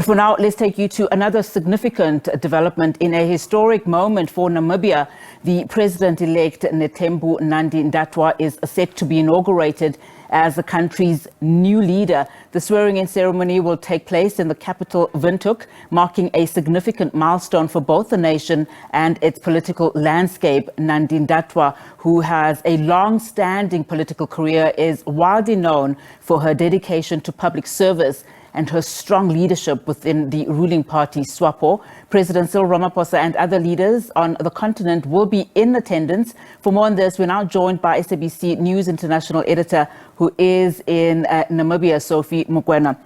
For now, let's take you to another significant development in a historic moment for Namibia. The president-elect Netumbo Nandi-Ndaitwah is set to be inaugurated as the country's new leader. The swearing-in ceremony will take place in the capital, Windhoek, marking a significant milestone for both the nation and its political landscape. Nandi-Ndaitwah, who has a long-standing political career, is widely known for her dedication to public service and her strong leadership within the ruling party, SWAPO. President Cyril Ramaphosa and other leaders on the continent will be in attendance. For more on this, we're now joined by SABC News International Editor who is in Namibia, Sophie Mokoena.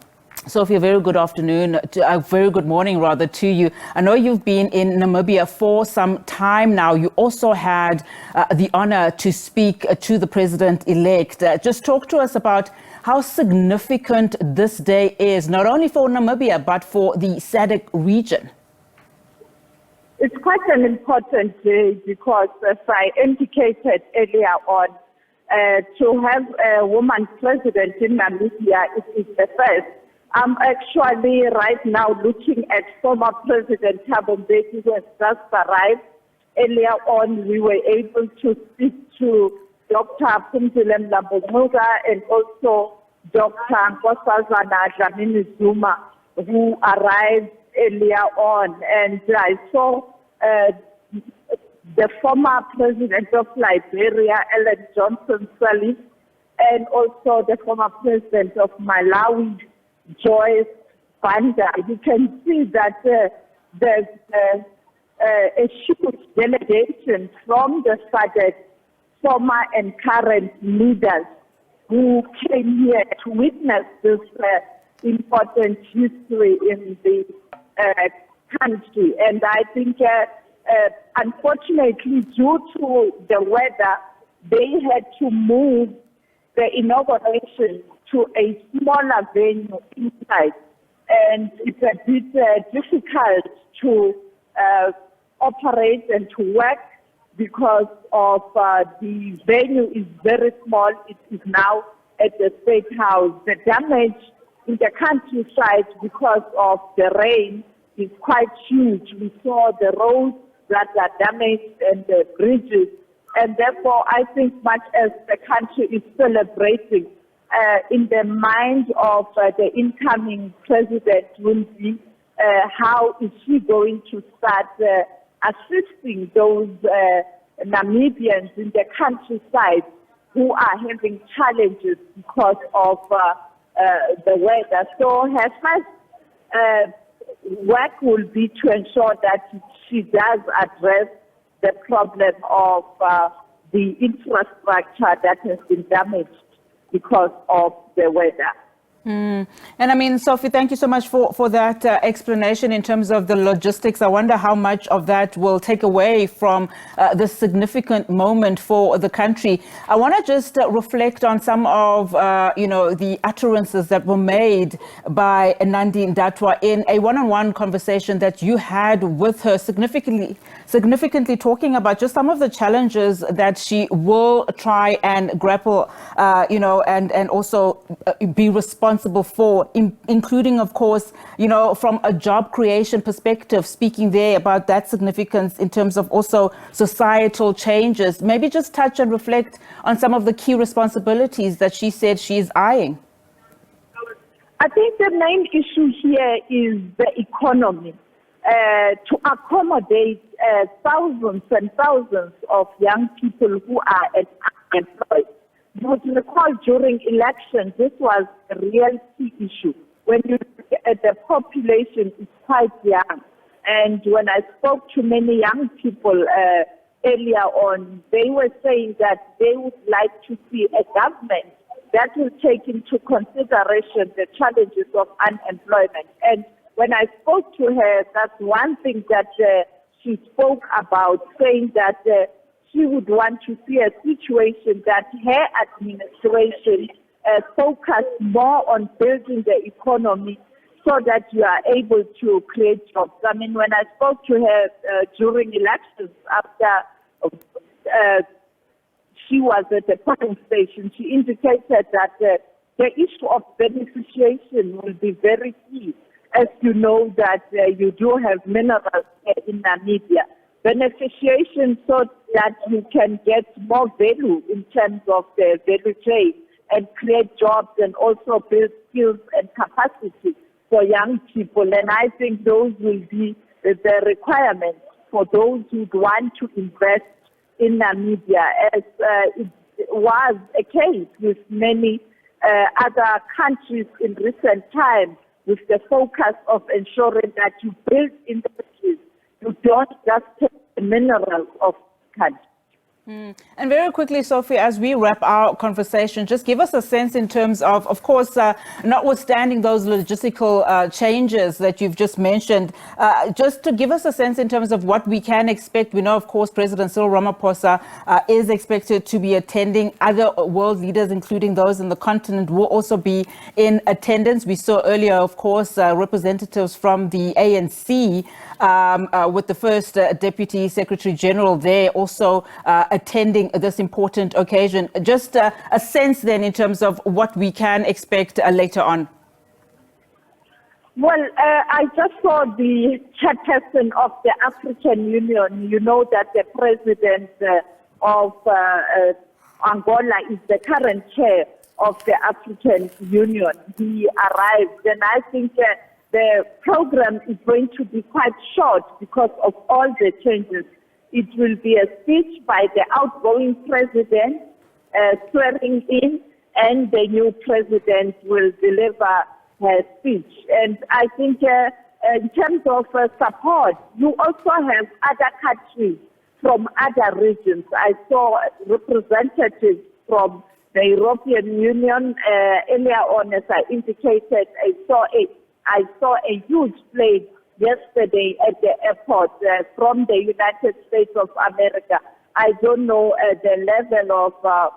Sophie, a very good afternoon, a very good morning rather to you. I know you've been in Namibia for some time now. You also had the honor to speak to the president-elect. Just talk to us about how significant this day is, not only for Namibia, but for the SADC region. It's quite an important day because, as I indicated earlier on, to have a woman president in Namibia is the first. I'm actually right now looking at former President Thabo Mbeki, who has just arrived. Earlier on, we were able to speak to Dr. Phumzile Mlambo-Ngcuka and also Dr. Nkosazana Dlamini-Zuma, who arrived earlier on. And I saw the former president of Liberia, Ellen Johnson Sirleaf, and also the former president of Malawi, Joyce Banda. You can see that there's a huge delegation from the SADC, former and current leaders who came here to witness this important history in the country. And I think, unfortunately, due to the weather, they had to move the inauguration to a smaller venue inside. And it's a bit difficult to operate and to work because of the venue is very small. It is now at the State House. The damage in the countryside because of the rain is quite huge. We saw the roads that are damaged and the bridges. And therefore, I think much as the country is celebrating, in the mind of the incoming president will be how is she going to start assisting those Namibians in the countryside who are having challenges because of the weather. So her first work will be to ensure that she does address the problem of the infrastructure that has been damaged because of the weather. And I mean, Sophie, thank you so much for that explanation in terms of the logistics. I wonder how much of that will take away from this significant moment for the country. I want to just reflect on some of, the utterances that were made by Nandi-Ndaitwah in a one-on-one conversation that you had with her, significantly talking about just some of the challenges that she will try and grapple, and also be responsible for, including, of course, from a job creation perspective, speaking there about that significance in terms of also societal changes. Maybe just touch and reflect on some of the key responsibilities that she said she's eyeing. I think the main issue here is the economy. To accommodate thousands and thousands of young people who are unemployed. You would recall during elections, this was a real key issue. When you look at the population, it's quite young. And when I spoke to many young people earlier on, they were saying that they would like to see a government that will take into consideration the challenges of unemployment. And when I spoke to her, that's one thing that she spoke about, saying that she would want to see a situation that her administration focus more on building the economy so that you are able to create jobs. I mean, when I spoke to her during elections after she was at the polling station, she indicated that the issue of beneficiation will be very key. as you know that you do have minerals in Namibia. Beneficiation so that you can get more value in terms of the value chain and create jobs and also build skills and capacity for young people. And I think those will be the requirements for those who want to invest in Namibia, as it was a case with many other countries in recent times, with the focus of ensuring that you build industries. You don't just take the minerals of the country. And very quickly, Sophie, as we wrap our conversation, just give us a sense in terms of course, notwithstanding those logistical changes that you've just mentioned, just to give us a sense in terms of what we can expect. We know, of course, President Cyril Ramaphosa is expected to be attending. Other world leaders, including those in the continent, will also be in attendance. We saw earlier, of course, representatives from the ANC with the first Deputy Secretary General there also attending this important occasion. Just a sense then in terms of what we can expect later on. Well, I just saw the chairperson of the African Union. You know that the president of Angola is the current chair of the African Union. He arrived, and I think the program is going to be quite short because of all the changes. It will be a speech by the outgoing president, swearing in, and the new president will deliver her speech. And I think in terms of support, you also have other countries from other regions. I saw representatives from the European Union earlier on, as I indicated. I saw a huge plane yesterday at the airport from the United States of America. I don't know the level of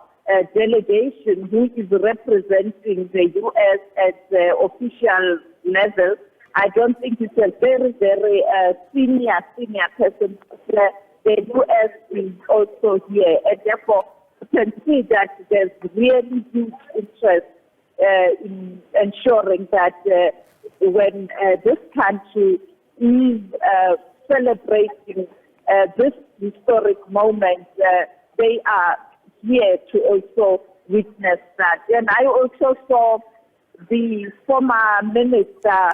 delegation who is representing the U.S. at the official level. I don't think it's a very, very senior person. The U.S. is also here, and therefore you can see that there's really huge interest in ensuring that when this country is celebrating this historic moment, they are here to also witness that. And I also saw the former minister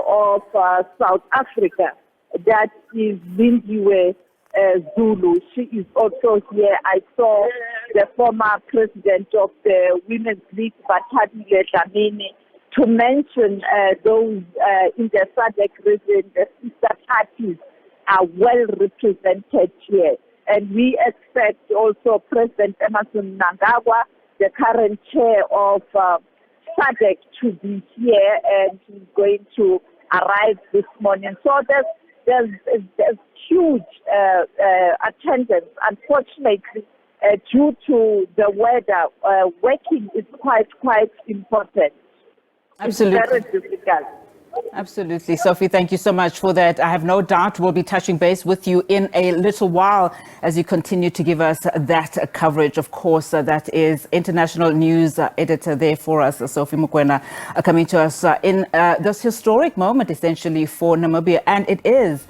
of South Africa, that is Lindiwe Zulu. She is also here. I saw the former president of the Women's League, Bathabile Dlamini, to mention those in the SADC region. The sister parties are well represented here. And we expect also President Emmerson Mnangagwa, the current chair of SADC, to be here, and he's going to arrive this morning. So there's huge attendance. Unfortunately, due to the weather, working is quite important. Absolutely. It's very difficult. Absolutely. Sophie, thank you so much for that. I have no doubt we'll be touching base with you in a little while as you continue to give us that coverage. Of course, that is international news editor there for us, Sophie Mokoena, coming to us in this historic moment, essentially, for Namibia. And it is,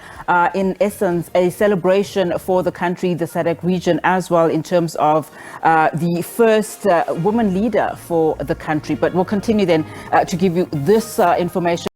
in essence, a celebration for the country, the SADC region, as well, in terms of the first woman leader for the country. But we'll continue then to give you this information.